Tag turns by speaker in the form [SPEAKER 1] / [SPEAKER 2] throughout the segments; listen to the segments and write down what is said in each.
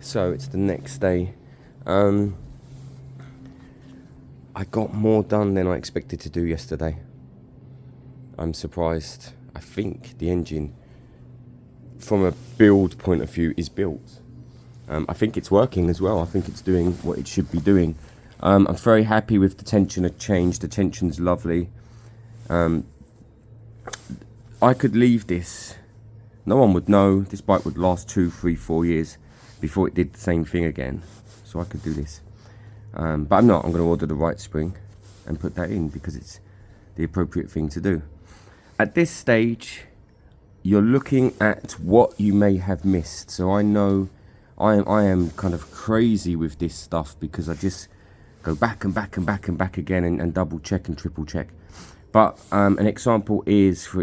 [SPEAKER 1] So it's the next day. I got more done than I expected to do yesterday. I'm surprised. I think the engine, from a build point of view, is built. I think it's working as well. I think it's doing what it should be doing. I'm very happy with the tensioner change. The tension's lovely. I could leave this. No one would know. This bike would last 2, 3, 4 years before it did the same thing again. So I could do this. But I'm not. I'm going to order the right spring and put that in because it's the appropriate thing to do. At this stage, you're looking at what you may have missed. So I know I am kind of crazy with this stuff because I just go back and back and back and back again and double check and triple check. But an example is for,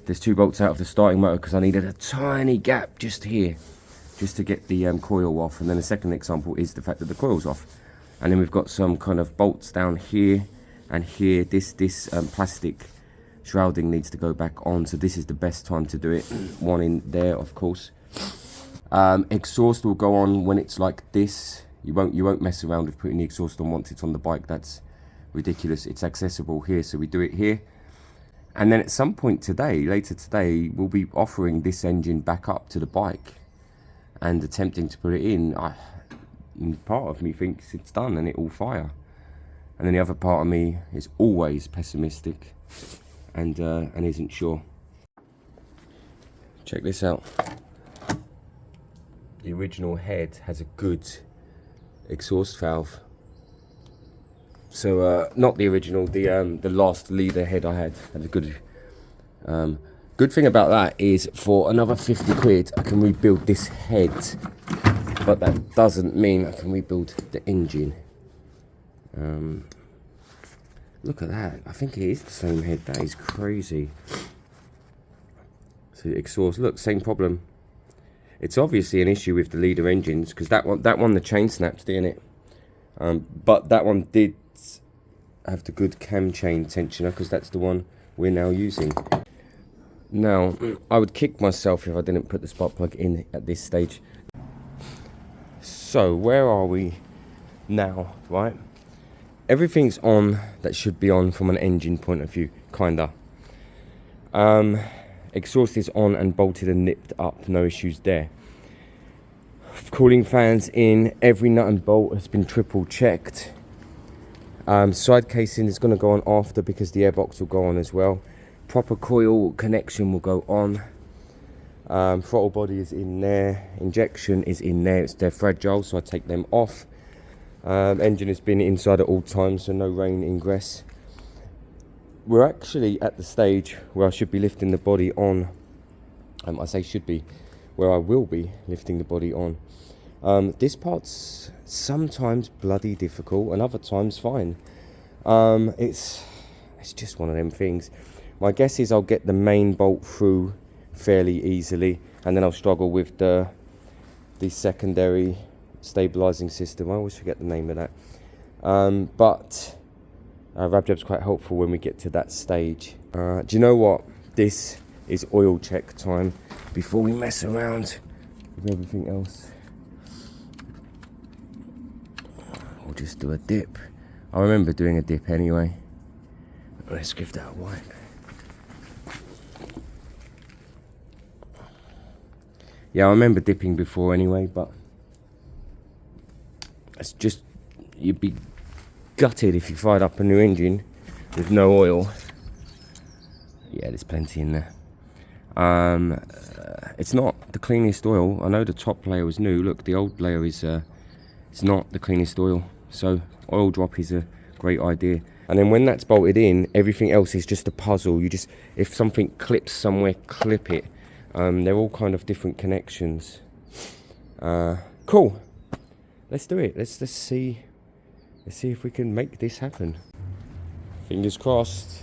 [SPEAKER 1] there's 2 bolts out of the starting motor because I needed a tiny gap just here, just to get the coil off. And then the second example is the fact that the coil's off. And then we've got some kind of bolts down here and here. This plastic shrouding needs to go back on, so this is the best time to do it. One in there, of course. Exhaust will go on when it's like this. You won't mess around with putting the exhaust on once it's on the bike. That's ridiculous. It's accessible here, so we do it here. And then at some point today, later today, we'll be offering this engine back up to the bike and attempting to put it in. Part of me thinks it's done and it will fire, and then the other part of me is always pessimistic and isn't sure. Check this out. The original head has a good exhaust valve. So not the original, the last leader head I had a good. Good thing about that is for another 50 quid I can rebuild this head, but that doesn't mean I can rebuild the engine. Look at that. I think it is the same head. That is crazy. So the exhaust, look, same problem. It's obviously an issue with the leader engines because that one the chain snapped, didn't it? But that one did have the good cam chain tensioner because that's the one we're now using. Now, I would kick myself if I didn't put the spark plug in at this stage. So, where are we now, right? Everything's on that should be on from an engine point of view, kinda. Exhaust is on and bolted and nipped up, no issues there. Cooling fans in, every nut and bolt has been triple checked. Side casing is going to go on after because the airbox will go on as well. Proper coil connection will go on. Throttle body is in there. Injection is in there. They're fragile, so I take them off. Engine has been inside at all times, so no rain ingress. We're actually at the stage where I should be lifting the body on. I say should be, where I will be lifting the body on. This part's sometimes bloody difficult and other times fine. It's just one of them things. My guess is I'll get the main bolt through fairly easily, and then I'll struggle with the secondary stabilizing system. I always forget the name of that. But Rabjab's quite helpful when we get to that stage. Do you know what? This is oil check time before we mess around with everything else. We'll just do a dip. I remember doing a dip anyway. Let's give that a wipe. Yeah, I remember dipping before anyway, but it's just, you'd be gutted if you fired up a new engine with no oil. Yeah, there's plenty in there. It's not the cleanest oil. I know the top layer is new. Look, the old layer is it's not the cleanest oil. So oil drop is a great idea. And then when that's bolted in, everything else is just a puzzle. You just, if something clips somewhere, clip it. They're all kind of different connections. Cool. Let's do it. Let's see if we can make this happen. Fingers crossed.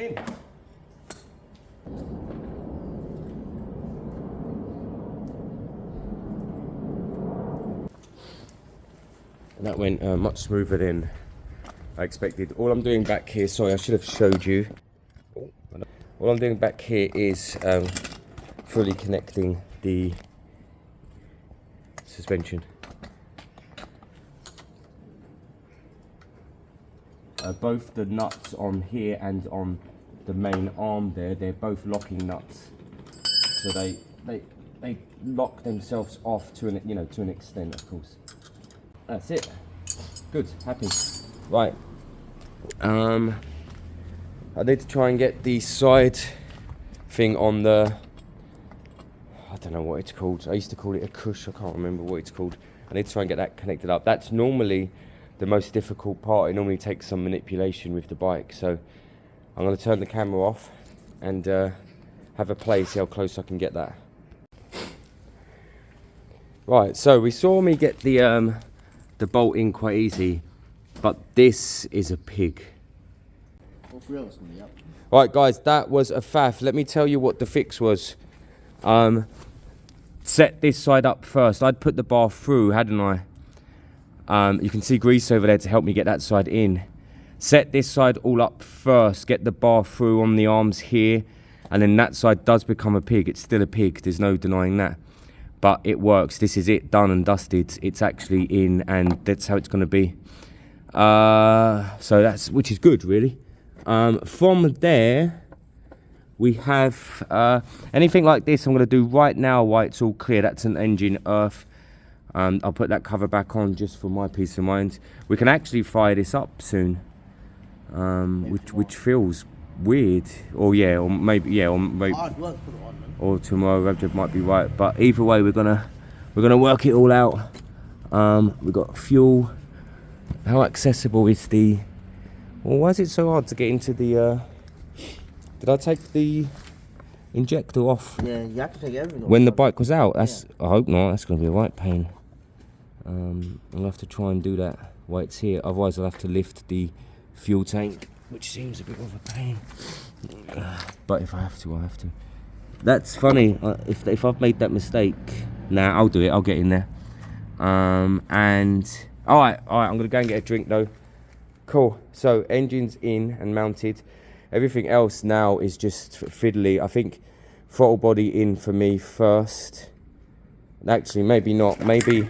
[SPEAKER 1] in. And that went much smoother than I expected. All I'm doing back here, sorry, I should have showed you. All I'm doing back here is fully connecting the suspension. Both the nuts on here and on the main arm there, they're both locking nuts. So they lock themselves off to an, you know, to an extent, of course. That's it. Good, happy. Right. I need to try and get the side thing on the, I don't know what it's called. I used to call it a cush. I can't remember what it's called. I need to try and get that connected up. That's normally the most difficult part. It normally takes some manipulation with the bike. So I'm going to turn the camera off and have a play, see how close I can get that. Right, so we saw me get the bolt in quite easy, but this is a pig. Right guys, that was a faff. Let me tell you what the fix was. Set this side up first. I'd put the bar through, hadn't I? You can see grease over there to help me get that side in. Set this side all up first, get the bar through on the arms here, and then that side does become a pig. It's still a pig, there's no denying that. But it works. This is it, done and dusted. It's actually in, and that's how it's going to be. So that's, which is good, really. From there, we have anything like this I'm going to do right now while it's all clear. That's an engine earth. I'll put that cover back on just for my peace of mind. We can actually fire this up soon, which feels weird. Or yeah, or maybe
[SPEAKER 2] Hard work, put it on, man.
[SPEAKER 1] Or tomorrow. Revjib might be right, but either way, we're gonna work it all out. We've got fuel. How accessible is the? Well, why is it so hard to get into the? Did I take the injector off?
[SPEAKER 2] Yeah, you have to take everything off.
[SPEAKER 1] When the bike was out? That's. Yeah. I hope not. That's gonna be a right pain. I'll have to try and do that while it's here. Otherwise, I'll have to lift the fuel tank, which seems a bit of a pain. But if I have to, I have to. That's funny. If I've made that mistake, nah, I'll do it. I'll get in there. And all right. I'm gonna go and get a drink though. Cool. So engine's in and mounted. Everything else now is just fiddly. I think throttle body in for me first. Actually, maybe not. Maybe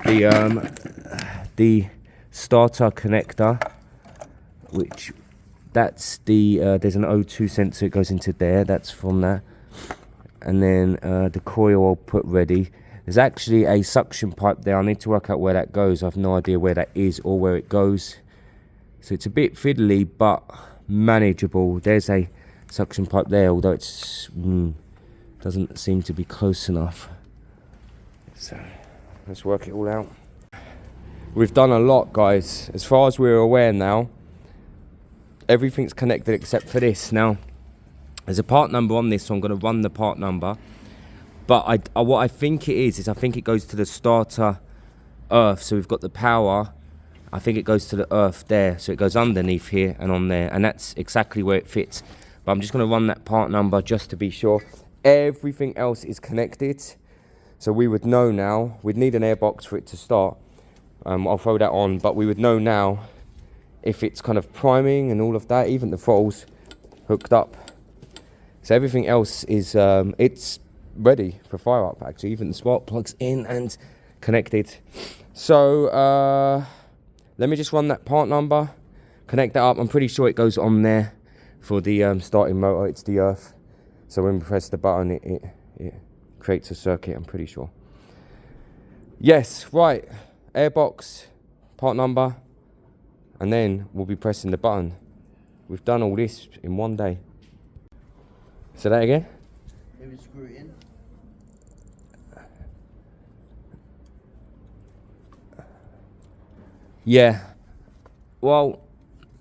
[SPEAKER 1] the starter connector, which that's the there's an O2 sensor that goes into there. That's from that. And then the coil I'll put ready. There's actually a suction pipe there. I need to work out where that goes. I have no idea where that is or where it goes. So it's a bit fiddly, but manageable. There's a suction pipe there, although it's doesn't seem to be close enough. So let's work it all out. We've done a lot, guys. As far as we're aware now, everything's connected except for this. Now, there's a part number on this, so I'm going to run the part number. But what I think it is I think it goes to the starter earth. So we've got the power. I think it goes to the earth there. So it goes underneath here and on there. And that's exactly where it fits. But I'm just going to run that part number just to be sure. Everything else is connected. So we would know now. We'd need an airbox for it to start. I'll throw that on. But we would know now if it's kind of priming and all of that. Even the throttle's hooked up. So everything else is, it's ready for fire up actually. Even the spark plug's in and connected. So let me just run that part number, connect that up. I'm pretty sure it goes on there for the starting motor. It's the earth. So when we press the button, it creates a circuit, I'm pretty sure. Yes, right. Airbox, part number, and then we'll be pressing the button. We've done all this in one day. Say that again?
[SPEAKER 2] Maybe screw it in.
[SPEAKER 1] Yeah. Well,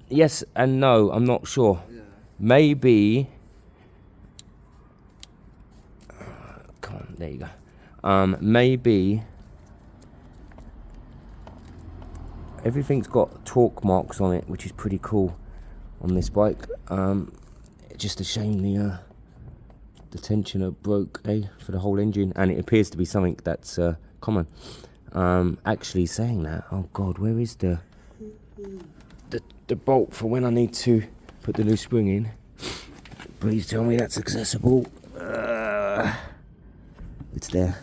[SPEAKER 1] yes and no. I'm not sure. Yeah. Maybe. Come on, there you go. Maybe. Everything's got torque marks on it, which is pretty cool on this bike. Just a shame the tensioner broke, for the whole engine, and it appears to be something that's common. Actually saying that, oh god, where is the bolt for when I need to put the new spring in? Please tell me that's accessible. It's there.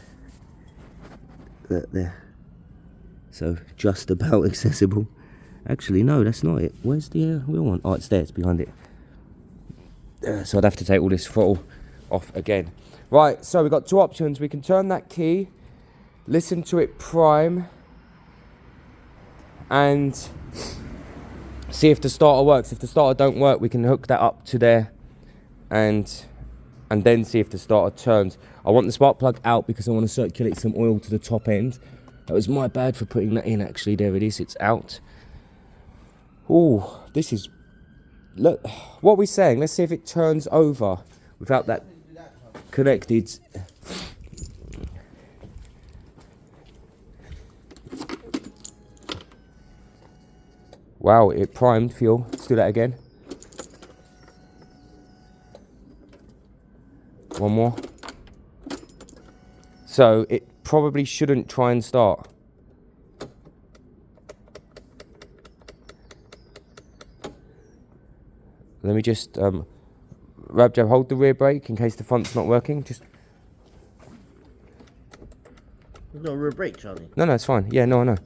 [SPEAKER 1] There. So just about accessible. Actually, no, that's not it. Where's the wheel one? Oh, it's there. It's behind it. So I'd have to take all this throttle off again. Right, so we've got two options. We can turn that key, listen to it prime, and see if the starter works. If the starter don't work, we can hook that up to there and then see if the starter turns. I want the spark plug out because I want to circulate some oil to the top end. That was my bad for putting that in, actually. There it is, it's out. Oh, this is... Look, what are we saying? Let's see if it turns over without that connected. Wow, it primed fuel. Let's do that again. One more. So it probably shouldn't try and start. Let me just Rabjab, hold the rear brake in case the front's not working. Just
[SPEAKER 2] There's no rear brake, Charlie.
[SPEAKER 1] no, it's fine. Yeah, no, I know.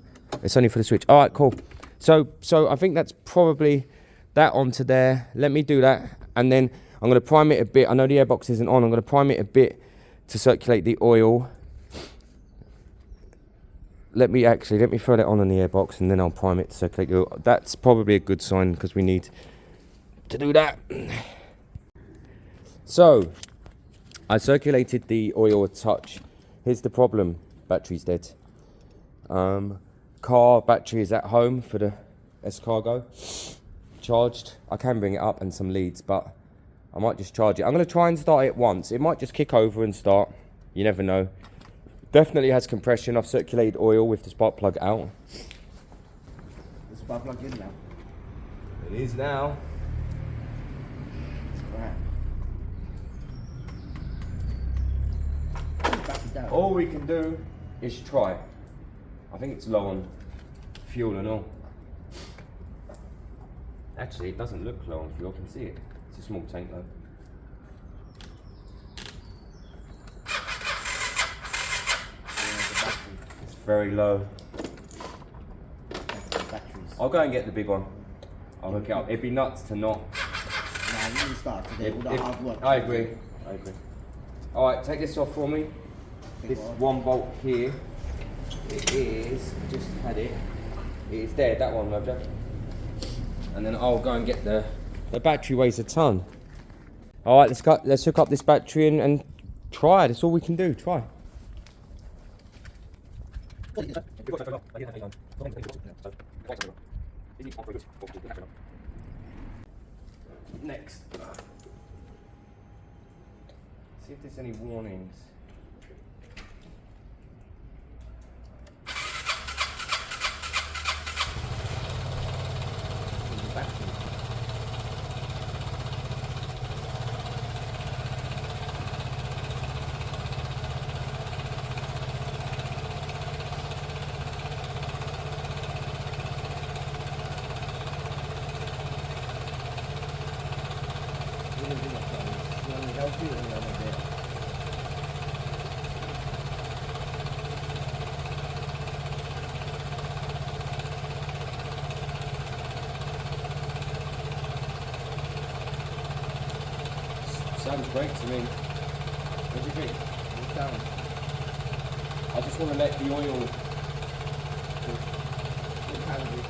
[SPEAKER 1] It's only for the switch. All right, cool. So I think that's probably that onto there. Let me do that, and then I'm going to prime it a bit. I know the airbox isn't on. I'm going to prime it a bit to circulate the oil. Let me throw that on the airbox, and then I'll prime it to circulate the oil. That's probably a good sign because we need to do that. So I circulated the oil a touch. Here's the problem: battery's dead. Car battery is at home for the S-Cargo, charged. I can bring it up and some leads, but I might just charge it. I'm going to try and start it once. It might just kick over and start. You never know. Definitely has compression. I've circulated oil with the spark plug out.
[SPEAKER 2] The spark plug in now.
[SPEAKER 1] It is now.
[SPEAKER 2] Right.
[SPEAKER 1] All we can do is try. I think it's low on fuel and all. Actually, it doesn't look low on fuel. I can see it. It's a small tank though. It's very low. I'll go and get the big one. I'll hook it up. It'd be nuts to not.
[SPEAKER 2] Nah, you need to start today with the hard work.
[SPEAKER 1] I agree. Alright, take this off for me. This one bolt here. It is, I just had it. It's there, that one, Roger. And then I'll go and get the battery weighs a ton. Alright, let's hook up this battery and try. That's all we can do, try. Next. See if there's any warnings. Sounds great to me. What do you think?
[SPEAKER 2] It's down.
[SPEAKER 1] I just want to let the oil.
[SPEAKER 2] It can be.